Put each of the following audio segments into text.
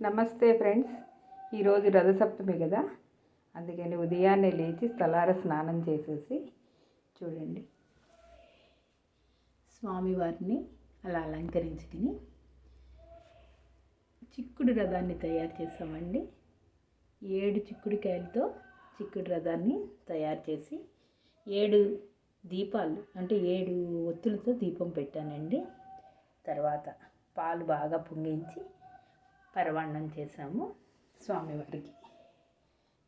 నమస్తే ఫ్రెండ్స్. ఈరోజు రథసప్తమి కదా, అందుకని ఉదయాన్నే లేచి తలార స్నానం చేసేసి చూడండి స్వామివారిని అలా అలంకరించుకుని చిక్కుడు రథాన్ని తయారు చేసామండి. 7 చిక్కుడుకాయలతో చిక్కుడు రథాన్ని తయారు చేసి 7 దీపాలు అంటే 7 ఒత్తులతో దీపం పెట్టానండి. తర్వాత పాలు బాగా పొంగించి పరవాన్నం చేసాము స్వామివారికి.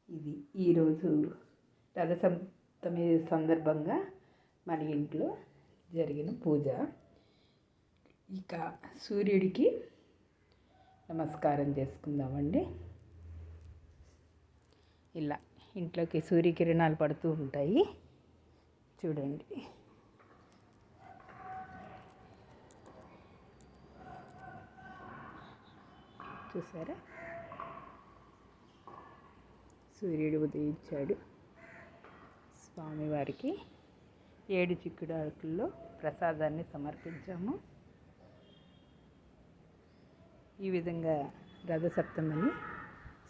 ఇది ఈరోజు రథసప్తమి సందర్భంగా మన ఇంట్లో జరిగిన పూజ. ఇక సూర్యుడికి నమస్కారం చేసుకుందామండి. ఇలా ఇంట్లోకి సూర్యకిరణాలు పడుతూ ఉంటాయి చూడండి. చూసారా, సూర్యుడు ఉదయించాడు. స్వామివారికి 7 చిక్కుడు ఆకుల్లో ప్రసాదాన్ని సమర్పించాము. ఈ విధంగా రథసప్తమిని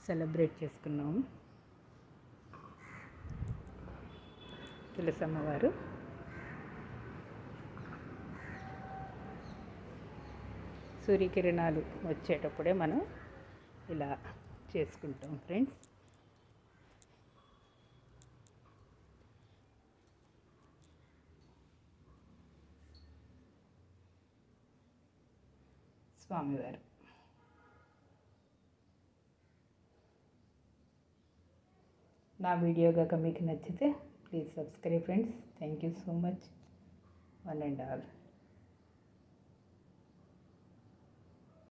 సెలబ్రేట్ చేసుకున్నాము. తులసమ్మవారు సూర్యకిరణాలు వచ్చేటప్పుడే మనం ఇలా చేసుకుంటాం ఫ్రెండ్స్. స్వామివారు నా వీడియో కనుక మీకు నచ్చితే please subscribe friends. Thank you so much one and all.